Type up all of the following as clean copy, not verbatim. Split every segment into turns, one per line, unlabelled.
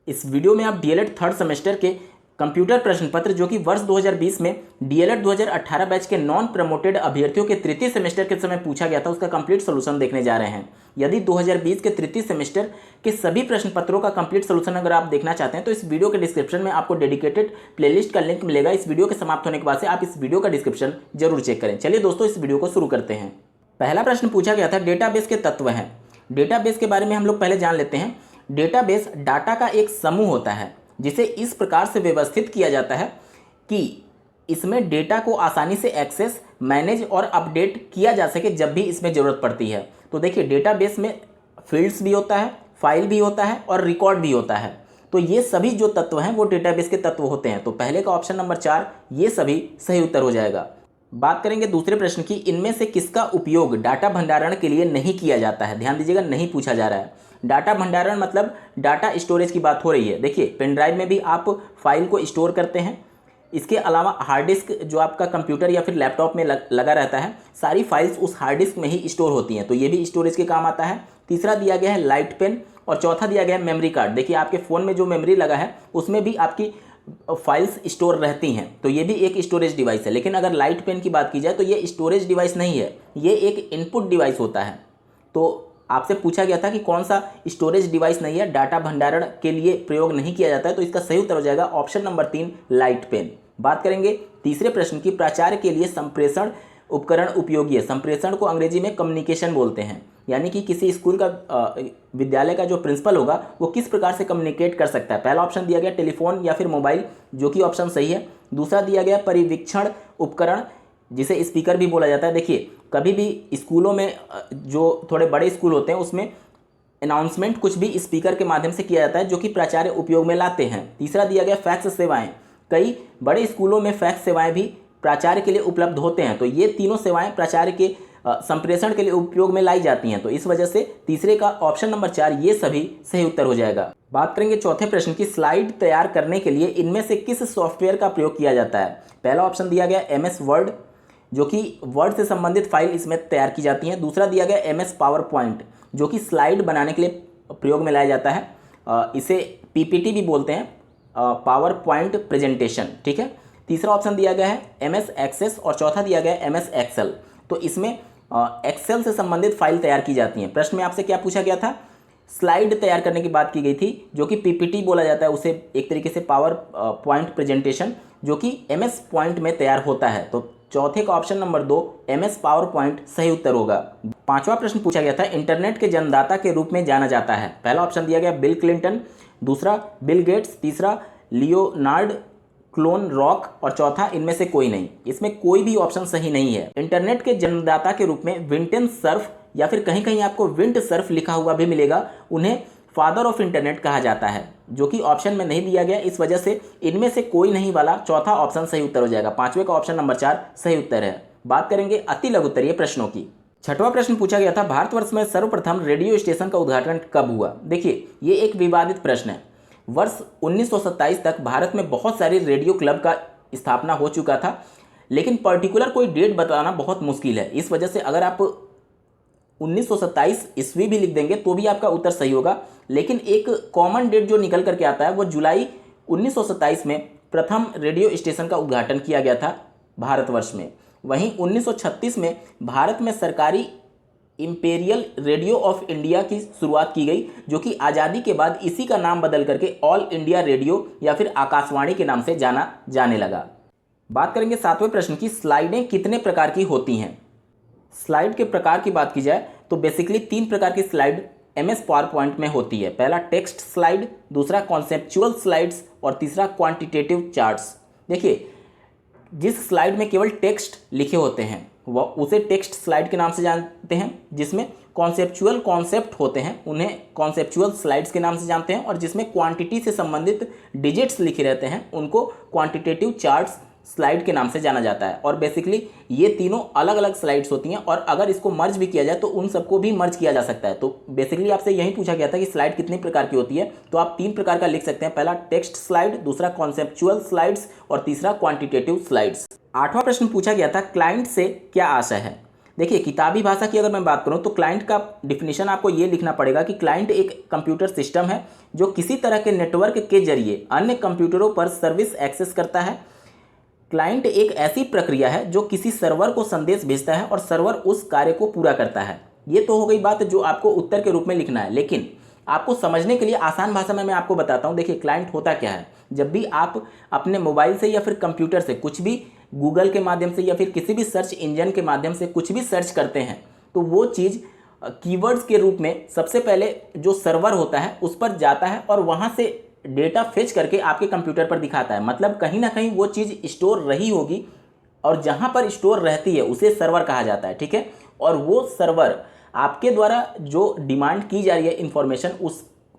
इस वीडियो में आप डीएलएड थर्ड सेमेस्टर के कंप्यूटर प्रश्न पत्र जो कि वर्ष 2020 में डीएलएड 2018 बैच के नॉन प्रमोटेड अभ्यर्थियों के तृतीय सेमेस्टर के समय पूछा गया था, उसका कंप्लीट सोल्यूशन देखने जा रहे हैं। यदि 2020 के तृतीय सेमेस्टर के सभी प्रश्न पत्रों का कंप्लीट सोल्यूशन अगर आप देखना चाहते हैं तो इस वीडियो के डिस्क्रिप्शन में आपको डेडिकेटेड प्लेलिस्ट का लिंक मिलेगा। इस वीडियो के समाप्त होने के बाद से आप इस वीडियो का डिस्क्रिप्शन जरूर चेक करें। चलिए दोस्तों, इस वीडियो को शुरू करते हैं। पहला प्रश्न पूछा गया था, डेटाबेस के तत्व हैं। डेटाबेस के बारे में हम लोग पहले जान लेते हैं। डेटाबेस डाटा का एक समूह होता है जिसे इस प्रकार से व्यवस्थित किया जाता है कि इसमें डेटा को आसानी से एक्सेस, मैनेज और अपडेट किया जा सके जब भी इसमें ज़रूरत पड़ती है। तो देखिए, डेटाबेस में फील्ड्स भी होता है, फाइल भी होता है और रिकॉर्ड भी होता है। तो ये सभी जो तत्व हैं वो डेटाबेस के तत्व होते हैं। तो पहले का ऑप्शन नंबर 4 ये सभी सही उत्तर हो जाएगा। बात करेंगे दूसरे प्रश्न की, इनमें से किसका उपयोग डाटा भंडारण के लिए नहीं किया जाता है। ध्यान दीजिएगा, नहीं पूछा जा रहा है। डाटा भंडारण मतलब डाटा स्टोरेज की बात हो रही है। देखिए, पेन ड्राइव में भी आप फाइल को स्टोर करते हैं। इसके अलावा हार्ड डिस्क जो आपका कंप्यूटर या फिर लैपटॉप में लगा रहता है, सारी फाइल्स उस हार्ड डिस्क में ही स्टोर होती हैं, तो ये भी स्टोरेज के काम आता है। तीसरा दिया गया है लाइट पेन और चौथा दिया गया है मेमोरी कार्ड। देखिए, आपके फ़ोन में जो मेमोरी लगा है उसमें भी आपकी फाइल्स स्टोर रहती हैं, तो ये भी एक स्टोरेज डिवाइस है। लेकिन अगर लाइट पेन की बात की जाए तो ये स्टोरेज डिवाइस नहीं है, ये एक इनपुट डिवाइस होता है। तो आपसे पूछा गया था कि कौन सा स्टोरेज डिवाइस नहीं है, डाटा भंडारण के लिए प्रयोग नहीं किया जाता है, तो इसका सही उत्तर हो जाएगा ऑप्शन नंबर 3 लाइट पेन। बात करेंगे तीसरे प्रश्न की, प्राचार्य के लिए संप्रेषण उपकरण उपयोगी है। संप्रेषण को अंग्रेजी में कम्युनिकेशन बोलते हैं, यानी कि किसी स्कूल का विद्यालय का जो प्रिंसिपल होगा वो किस प्रकार से कम्युनिकेट कर सकता है। पहला ऑप्शन दिया गया टेलीफोन या फिर मोबाइल, जो कि ऑप्शन सही है। दूसरा दिया गया परिवीक्षण उपकरण, जिसे स्पीकर भी बोला जाता है। देखिए, कभी भी स्कूलों में जो थोड़े बड़े स्कूल होते हैं उसमें अनाउंसमेंट कुछ भी स्पीकर के माध्यम से किया जाता है, जो कि प्राचार्य उपयोग में लाते हैं। तीसरा दिया गया फैक्स सेवाएं, कई बड़े स्कूलों में फैक्स सेवाएं भी प्राचार्य के लिए उपलब्ध होते हैं, तो ये तीनों सेवाएं प्राचार्य के संप्रेषण के लिए उपयोग में लाई जाती हैं। तो इस वजह से तीसरे का ऑप्शन नंबर 4 ये सभी सही उत्तर हो जाएगा। बात करेंगे चौथे प्रश्न की, स्लाइड तैयार करने के लिए इनमें से किस सॉफ्टवेयर का प्रयोग किया जाता है। पहला ऑप्शन दिया गया MS वर्ड, जो कि वर्ड से संबंधित फाइल इसमें तैयार की जाती हैं। दूसरा दिया गया MS पावर पॉइंट, जो कि स्लाइड बनाने के लिए प्रयोग में लाया जाता है। इसे PPT भी बोलते हैं, पावर पॉइंट प्रेजेंटेशन, ठीक है। तीसरा ऑप्शन दिया गया है MS एक्सेस और चौथा दिया गया है MS एक्सेल। तो इसमें एक्सेल से संबंधित फाइल तैयार की जाती हैं। प्रश्न में आपसे क्या पूछा गया था, स्लाइड तैयार करने की बात की गई थी, जो कि PPT बोला जाता है, उसे एक तरीके से पावर पॉइंट प्रेजेंटेशन, जो कि MS पॉइंट में तैयार होता है। तो चौथे का option number 2 MS power point सही उत्तर होगा। पांचवा प्रश्न पूछा गया था, इंटरनेट के जन्मदाता के रूप में जाना जाता है। पहला ऑप्शन दिया गया बिल क्लिंटन, दूसरा बिल गेट्स, तीसरा लियोनार्ड क्लोन रॉक और चौथा इनमें से कोई नहीं। इसमें कोई भी ऑप्शन सही नहीं है। इंटरनेट के जन्मदाता के रूप में विंटेन सर्फ या फिर कहीं कहीं आपको विंट सर्फ लिखा हुआ भी मिलेगा, उन्हें फादर ऑफ इंटरनेट कहा जाता है, जो कि ऑप्शन में नहीं दिया गया। इस वजह से इनमें से कोई नहीं वाला चौथा ऑप्शन सही उत्तर हो जाएगा। पांचवे का ऑप्शन नंबर 4 सही उत्तर है। बात करेंगे अति लघु उत्तरीय प्रश्नों की। छठवां प्रश्न पूछा गया था, भारतवर्ष में सर्वप्रथम रेडियो स्टेशन का उद्घाटन कब हुआ। देखिए, ये एक विवादित प्रश्न है। वर्ष 1927 तक भारत में बहुत सारे रेडियो क्लब का स्थापना हो चुका था, लेकिन पर्टिकुलर कोई डेट बताना बहुत मुश्किल है। इस वजह से अगर आप 1927 ईस्वी भी लिख देंगे तो भी आपका उत्तर सही होगा, लेकिन एक कॉमन डेट जो निकल करके आता है वो जुलाई 1927 में प्रथम रेडियो स्टेशन का उद्घाटन किया गया था भारतवर्ष में। वहीं 1936 में भारत में सरकारी इंपेरियल रेडियो ऑफ इंडिया की शुरुआत की गई, जो कि आज़ादी के बाद इसी का नाम बदल करके ऑल इंडिया रेडियो या फिर आकाशवाणी के नाम से जाना जाने लगा। बात करेंगे सातवें प्रश्न की, स्लाइडें कितने प्रकार की होती हैं। स्लाइड के प्रकार की बात की जाए तो बेसिकली 3 प्रकार की स्लाइड MS पावर पॉइंट में होती है। पहला टेक्स्ट स्लाइड, दूसरा कॉन्सेप्चुअल स्लाइड्स और तीसरा क्वांटिटेटिव चार्ट्स। देखिए, जिस स्लाइड में केवल टेक्स्ट लिखे होते हैं वह उसे टेक्स्ट स्लाइड के नाम से जानते हैं। जिसमें कॉन्सेप्चुअल कॉन्सेप्ट होते हैं उन्हें कॉन्सेप्चुअल स्लाइड्स के नाम से जानते हैं, और जिसमें क्वांटिटी से संबंधित डिजिट्स लिखे रहते हैं उनको क्वांटिटेटिव चार्ट्स स्लाइड के नाम से जाना जाता है। और बेसिकली ये तीनों अलग अलग स्लाइड्स होती हैं, और अगर इसको मर्ज भी किया जाए तो उन सबको भी मर्ज किया जा सकता है। तो बेसिकली आपसे यही पूछा गया था कि स्लाइड कितनी प्रकार की होती है, तो आप 3 प्रकार का लिख सकते हैं। पहला टेक्स्ट स्लाइड, दूसरा कॉन्सेप्चुअल स्लाइड्स और तीसरा क्वांटिटेटिव स्लाइड्स। आठवां प्रश्न पूछा गया था, क्लाइंट से क्या आशा है। देखिए किताबी भाषा की अगर मैं बात करूं तो क्लाइंट का डिफिनीशन आपको ये लिखना पड़ेगा कि क्लाइंट एक कंप्यूटर सिस्टम है जो किसी तरह के नेटवर्क के जरिए अन्य कंप्यूटरों पर सर्विस एक्सेस करता है। क्लाइंट एक ऐसी प्रक्रिया है जो किसी सर्वर को संदेश भेजता है और सर्वर उस कार्य को पूरा करता है। ये तो हो गई बात जो आपको उत्तर के रूप में लिखना है, लेकिन आपको समझने के लिए आसान भाषा में मैं आपको बताता हूँ। देखिए क्लाइंट होता क्या है, जब भी आप अपने मोबाइल से या फिर कंप्यूटर से कुछ भी गूगल के माध्यम से या फिर किसी भी सर्च इंजन के माध्यम से कुछ भी सर्च करते हैं तो वो चीज़ कीवर्ड्स के रूप में सबसे पहले जो सर्वर होता है उस पर जाता है और वहाँ से डेटा फेच करके आपके कंप्यूटर पर दिखाता है। मतलब कहीं ना कहीं वो चीज़ स्टोर रही होगी और जहाँ पर स्टोर रहती है उसे सर्वर कहा जाता है, ठीक है। और वो सर्वर आपके द्वारा जो डिमांड की जा रही है इंफॉर्मेशन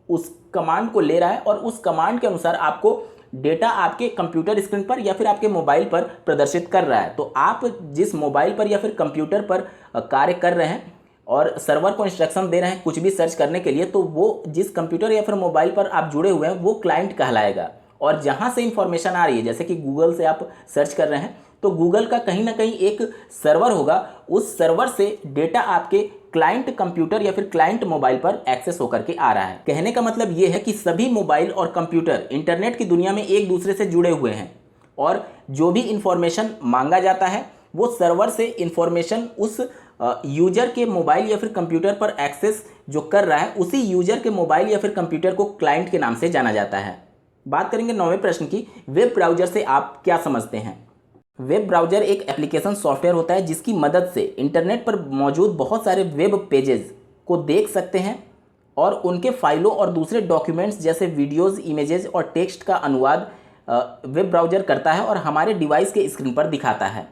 उस कमांड को ले रहा है और उस कमांड के अनुसार आपको डेटा आपके कंप्यूटर स्क्रीन पर या फिर आपके मोबाइल पर प्रदर्शित कर रहा है। तो आप जिस मोबाइल पर या फिर कंप्यूटर पर कार्य कर रहे हैं और सर्वर को इंस्ट्रक्शन दे रहे हैं कुछ भी सर्च करने के लिए, तो वो जिस कंप्यूटर या फिर मोबाइल पर आप जुड़े हुए हैं वो क्लाइंट कहलाएगा। और जहाँ से इंफॉर्मेशन आ रही है, जैसे कि गूगल से आप सर्च कर रहे हैं तो गूगल का कहीं ना कहीं एक सर्वर होगा, उस सर्वर से डेटा आपके क्लाइंट कंप्यूटर या फिर क्लाइंट मोबाइल पर एक्सेस होकर के आ रहा है। कहने का मतलब ये है कि सभी मोबाइल और कंप्यूटर इंटरनेट की दुनिया में एक दूसरे से जुड़े हुए हैं और जो भी इंफॉर्मेशन मांगा जाता है वो सर्वर से इंफॉर्मेशन उस यूजर के मोबाइल या फिर कंप्यूटर पर एक्सेस जो कर रहा है उसी यूजर के मोबाइल या फिर कंप्यूटर को क्लाइंट के नाम से जाना जाता है। बात करेंगे 9वें प्रश्न की, वेब ब्राउजर से आप क्या समझते हैं। वेब ब्राउजर एक एप्लीकेशन सॉफ्टवेयर होता है जिसकी मदद से इंटरनेट पर मौजूद बहुत सारे वेब पेजेस को देख सकते हैं और उनके फाइलों और दूसरे डॉक्यूमेंट्स जैसे वीडियोस, इमेजेस और टेक्स्ट का अनुवाद वेब ब्राउजर करता है और हमारे डिवाइस के स्क्रीन पर दिखाता है।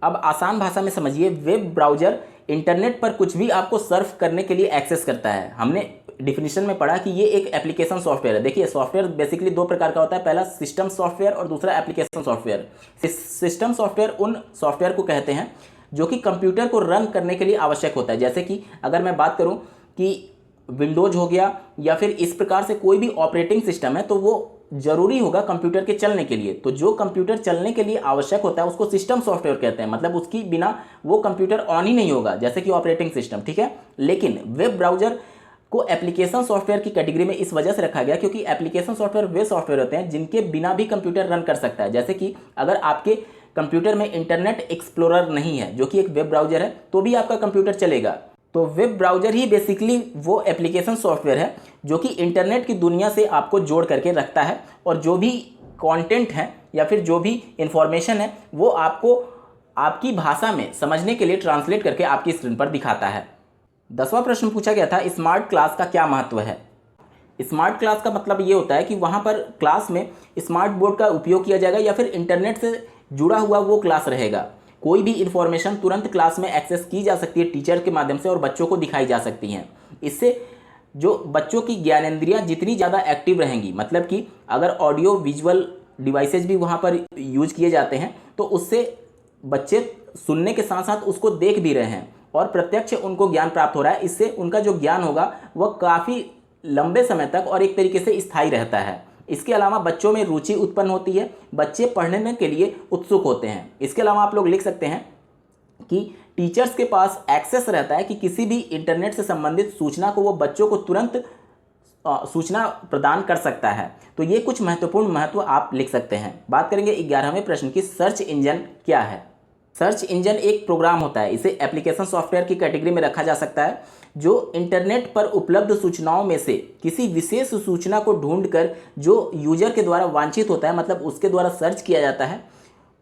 अब आसान भाषा में समझिए, वेब ब्राउजर इंटरनेट पर कुछ भी आपको सर्फ करने के लिए एक्सेस करता है। हमने डिफिनीशन में पढ़ा कि ये एक एप्लीकेशन सॉफ्टवेयर है। देखिए सॉफ्टवेयर बेसिकली दो प्रकार का होता है, पहला सिस्टम सॉफ्टवेयर और दूसरा एप्लीकेशन सॉफ्टवेयर। सिस्टम सॉफ्टवेयर उन सॉफ्टवेयर को कहते हैं जो कि कंप्यूटर को रन करने के लिए आवश्यक होता है। जैसे कि अगर मैं बात करूं कि विंडोज हो गया या फिर इस प्रकार से कोई भी ऑपरेटिंग सिस्टम है तो वो जरूरी होगा कंप्यूटर के चलने के लिए। तो जो कंप्यूटर चलने के लिए आवश्यक होता है उसको सिस्टम सॉफ्टवेयर कहते हैं, मतलब उसकी बिना वो कंप्यूटर ऑन ही नहीं होगा, जैसे कि ऑपरेटिंग सिस्टम, ठीक है। लेकिन वेब ब्राउजर को एप्लीकेशन सॉफ्टवेयर की कैटेगरी में इस वजह से रखा गया क्योंकि एप्लीकेशन सॉफ्टवेयर वे सॉफ्टवेयर होते हैं जिनके बिना भी कंप्यूटर रन कर सकता है। जैसे कि अगर आपके कंप्यूटर में इंटरनेट एक्सप्लोरर नहीं है जो कि एक वेब ब्राउजर है तो भी आपका कंप्यूटर चलेगा। तो वेब ब्राउजर ही बेसिकली वो एप्लीकेशन सॉफ्टवेयर है जो कि इंटरनेट की दुनिया से आपको जोड़ करके रखता है और जो भी कंटेंट है या फिर जो भी इंफॉर्मेशन है वो आपको आपकी भाषा में समझने के लिए ट्रांसलेट करके आपकी स्क्रीन पर दिखाता है। 10वां प्रश्न पूछा गया था, स्मार्ट क्लास का क्या महत्व है। स्मार्ट क्लास का मतलब ये होता है कि वहाँ पर क्लास में स्मार्ट बोर्ड का उपयोग किया जाएगा या फिर इंटरनेट से जुड़ा हुआ वो क्लास रहेगा। कोई भी इंफॉर्मेशन तुरंत क्लास में एक्सेस की जा सकती है टीचर के माध्यम से और बच्चों को दिखाई जा सकती हैं। इससे जो बच्चों की ज्ञानेंद्रियां जितनी ज़्यादा एक्टिव रहेंगी, मतलब कि अगर ऑडियो विजुअल डिवाइसेज भी वहाँ पर यूज किए जाते हैं तो उससे बच्चे सुनने के साथ साथ उसको देख भी रहे हैं और प्रत्यक्ष उनको ज्ञान प्राप्त हो रहा है। इससे उनका जो ज्ञान होगा वह काफ़ी लंबे समय तक और एक तरीके से स्थायी रहता है। इसके अलावा बच्चों में रुचि उत्पन्न होती है, बच्चे पढ़ने के लिए उत्सुक होते हैं। इसके अलावा आप लोग लिख सकते हैं कि टीचर्स के पास एक्सेस रहता है कि किसी भी इंटरनेट से संबंधित सूचना को वो बच्चों को तुरंत सूचना प्रदान कर सकता है। तो ये कुछ महत्वपूर्ण महत्व आप लिख सकते हैं। बात करेंगे 11वें प्रश्न की, सर्च इंजन क्या है। सर्च इंजन एक प्रोग्राम होता है, इसे एप्लीकेशन सॉफ्टवेयर की कैटेगरी में रखा जा सकता है जो इंटरनेट पर उपलब्ध सूचनाओं में से किसी विशेष सूचना को ढूंढकर जो यूजर के द्वारा वांछित होता है, मतलब उसके द्वारा सर्च किया जाता है,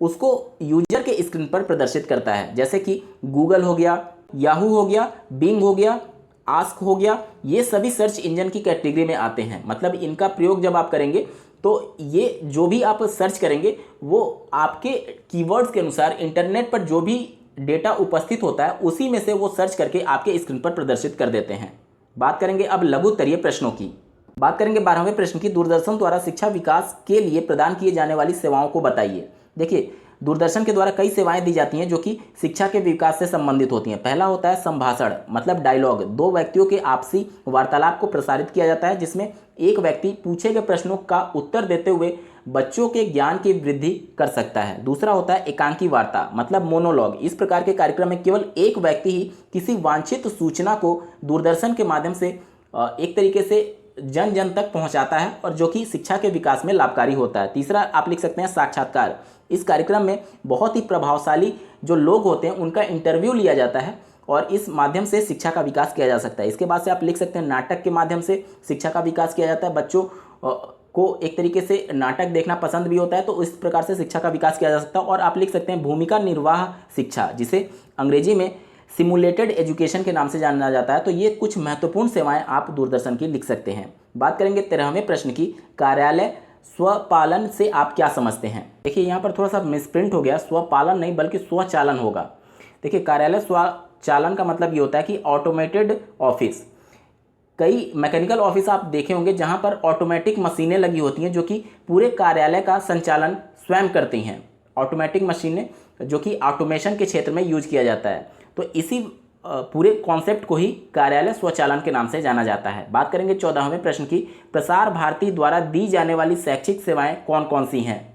उसको यूजर के स्क्रीन पर प्रदर्शित करता है। जैसे कि गूगल हो गया, याहू हो गया, बिंग हो गया, आस्क हो गया, ये सभी सर्च इंजन की कैटेगरी में आते हैं। मतलब इनका प्रयोग जब आप करेंगे तो ये जो भी आप सर्च करेंगे वो आपके कीवर्ड्स के अनुसार इंटरनेट पर जो भी डेटा उपस्थित होता है उसी में से वो सर्च करके आपके स्क्रीन पर प्रदर्शित कर देते हैं। बात करेंगे अब लघु उत्तरीय प्रश्नों की। बात करेंगे 12वें प्रश्न की, दूरदर्शन द्वारा शिक्षा विकास के लिए प्रदान किए जाने वाली सेवाओं को बताइए। देखिए दूरदर्शन के द्वारा कई सेवाएं दी जाती हैं जो कि शिक्षा के विकास से संबंधित होती हैं। पहला होता है संभाषण, मतलब डायलॉग। दो व्यक्तियों के आपसी वार्तालाप को प्रसारित किया जाता है जिसमें एक व्यक्ति पूछे गए प्रश्नों का उत्तर देते हुए बच्चों के ज्ञान की वृद्धि कर सकता है। दूसरा होता है एकांकी वार्ता, मतलब मोनोलॉग। इस प्रकार के कार्यक्रम में केवल एक व्यक्ति ही किसी वांछित सूचना को दूरदर्शन के माध्यम से एक तरीके से जन जन तक पहुंचाता है और जो कि शिक्षा के विकास में लाभकारी होता है। तीसरा आप लिख सकते हैं साक्षात्कार। इस कार्यक्रम में बहुत ही प्रभावशाली जो लोग होते हैं उनका इंटरव्यू लिया जाता है और इस माध्यम से शिक्षा का विकास किया जा सकता है। इसके बाद से आप लिख सकते हैं नाटक के माध्यम से शिक्षा का विकास किया जाता है। बच्चों को एक तरीके से नाटक देखना पसंद भी होता है, तो इस प्रकार से शिक्षा का विकास किया जा सकता है। और आप लिख सकते हैं भूमिका निर्वाह शिक्षा, जिसे अंग्रेजी में सिमुलेटेड एजुकेशन के नाम से जाना जाता है। तो ये कुछ महत्वपूर्ण सेवाएं आप दूरदर्शन की लिख सकते हैं। बात करेंगे 13वें प्रश्न की, कार्यालय स्वपालन से आप क्या समझते हैं। देखिए यहाँ पर थोड़ा सा मिसप्रिंट हो गया, स्वपालन नहीं बल्कि स्वचालन होगा। देखिए कार्यालय स्वचालन का मतलब ये होता है कि ऑटोमेटेड ऑफिस। कई मैकेनिकल ऑफिस आप देखे होंगे जहाँ पर ऑटोमेटिक मशीनें लगी होती हैं जो कि पूरे कार्यालय का संचालन स्वयं करती हैं। ऑटोमेटिक मशीनें जो कि ऑटोमेशन के क्षेत्र में यूज किया जाता है। तो इसी पूरे कॉन्सेप्ट को ही कार्यालय स्वचालन के नाम से जाना जाता है। बात करेंगे 14वें प्रश्न की, प्रसार भारती द्वारा दी जाने वाली शैक्षिक सेवाएं कौन कौन सी हैं।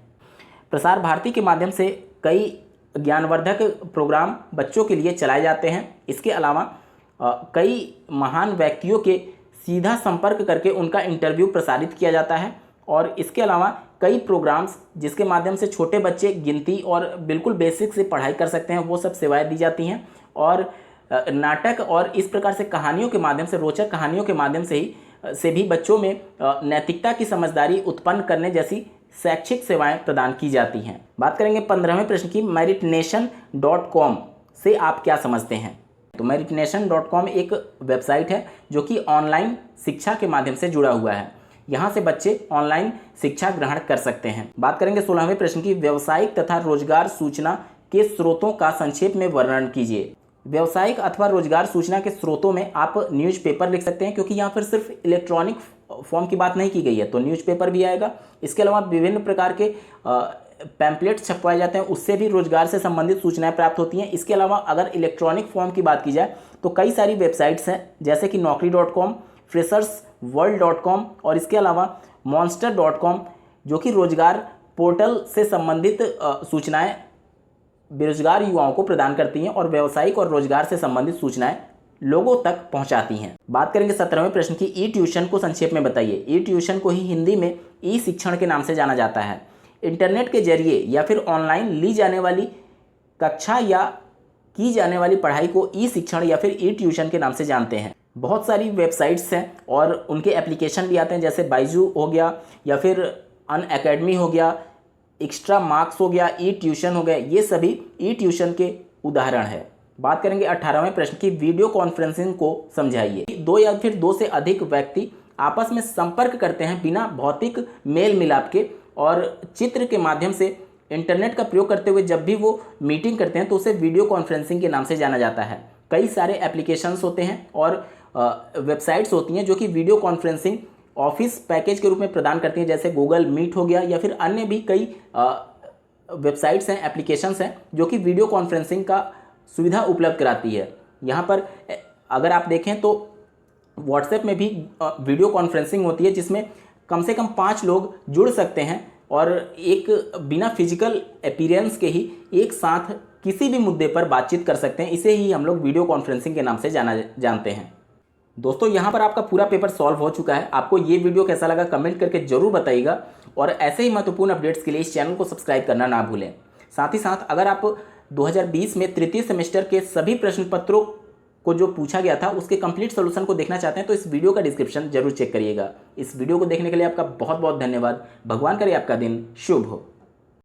प्रसार भारती के माध्यम से कई ज्ञानवर्धक प्रोग्राम बच्चों के लिए चलाए जाते हैं। इसके अलावा कई महान व्यक्तियों के सीधा संपर्क करके उनका इंटरव्यू प्रसारित किया जाता है। और इसके अलावा कई प्रोग्राम्स जिसके माध्यम से छोटे बच्चे गिनती और बिल्कुल बेसिक से पढ़ाई कर सकते हैं, वो सब सेवाएं दी जाती हैं। और नाटक और इस प्रकार से कहानियों के माध्यम से, रोचक कहानियों के माध्यम से भी बच्चों में नैतिकता की समझदारी उत्पन्न करने जैसी शैक्षिक सेवाएं प्रदान की जाती हैं। बात करेंगे 15वें प्रश्न की, meritnation.com से आप क्या समझते हैं। तो meritnation.com एक वेबसाइट है जो कि ऑनलाइन शिक्षा के माध्यम से जुड़ा हुआ है। यहाँ से बच्चे ऑनलाइन शिक्षा ग्रहण कर सकते हैं। बात करेंगे 16वें प्रश्न की, व्यावसायिक तथा रोजगार सूचना के स्रोतों का संक्षेप में वर्णन कीजिए। व्यावसायिक अथवा रोजगार सूचना के स्रोतों में आप न्यूज़पेपर लिख सकते हैं, क्योंकि यहाँ पर सिर्फ इलेक्ट्रॉनिक फॉर्म की बात नहीं की गई है, तो न्यूज़पेपर भी आएगा। इसके अलावा विभिन्न प्रकार के पैम्पलेट्स छपवाए जाते हैं, उससे भी रोजगार से संबंधित सूचनाएं प्राप्त होती हैं। इसके अलावा अगर इलेक्ट्रॉनिक फॉर्म की बात की जाए तो कई सारी वेबसाइट्स हैं, जैसे कि naukri.com, freshersworld.com और इसके अलावा monster.com, जो कि रोजगार पोर्टल से संबंधित सूचनाएं बेरोजगार युवाओं को प्रदान करती हैं और व्यावसायिक और रोजगार से संबंधित सूचनाएं लोगों तक पहुंचाती हैं। बात करेंगे 17वें प्रश्न की, ई ट्यूशन को संक्षेप में बताइए। ई ट्यूशन को ही हिंदी में ई शिक्षण के नाम से जाना जाता है। इंटरनेट के जरिए या फिर ऑनलाइन ली जाने वाली कक्षा या की जाने वाली पढ़ाई को ई शिक्षण या फिर ई ट्यूशन के नाम से जानते हैं। बहुत सारी वेबसाइट्स हैं और उनके एप्लीकेशन भी आते हैं, जैसे बाइजू हो गया या फिर अनअकैडमी हो गया, एक्स्ट्रा मार्क्स हो गया, ई ट्यूशन हो गया, ये सभी ई ट्यूशन के उदाहरण है। बात करेंगे 18वें प्रश्न की, वीडियो कॉन्फ्रेंसिंग को समझाइए। दो या फिर दो से अधिक व्यक्ति आपस में संपर्क करते हैं बिना भौतिक मेल मिलाप के और चित्र के माध्यम से इंटरनेट का प्रयोग करते हुए जब भी वो मीटिंग करते हैं तो उसे वीडियो कॉन्फ्रेंसिंग के नाम से जाना जाता है। कई सारे एप्लीकेशंस होते हैं और वेबसाइट्स होती हैं जो कि वीडियो कॉन्फ्रेंसिंग ऑफिस पैकेज के रूप में प्रदान करती हैं, जैसे गूगल मीट हो गया या फिर अन्य भी कई वेबसाइट्स हैं, एप्लीकेशंस हैं जो कि वीडियो कॉन्फ्रेंसिंग का सुविधा उपलब्ध कराती है। यहाँ पर अगर आप देखें तो व्हाट्सएप में भी वीडियो कॉन्फ्रेंसिंग होती है, जिसमें कम से कम 5 लोग जुड़ सकते हैं और एक बिना फिजिकल अपीयरेंस के ही एक साथ किसी भी मुद्दे पर बातचीत कर सकते हैं। इसे ही हम लोग वीडियो कॉन्फ्रेंसिंग के नाम से जानते हैं। दोस्तों यहाँ पर आपका पूरा पेपर सॉल्व हो चुका है। आपको ये वीडियो कैसा लगा कमेंट करके जरूर बताइएगा और ऐसे ही महत्वपूर्ण अपडेट्स के लिए इस चैनल को सब्सक्राइब करना ना भूलें। साथ ही साथ अगर आप 2020 में तृतीय सेमेस्टर के सभी प्रश्न पत्रों को जो पूछा गया था उसके कंप्लीट सॉल्यूशन को देखना चाहते हैं तो इस वीडियो का डिस्क्रिप्शन जरूर चेक करिएगा। इस वीडियो को देखने के लिए आपका बहुत बहुत धन्यवाद। भगवान करे आपका दिन शुभ हो।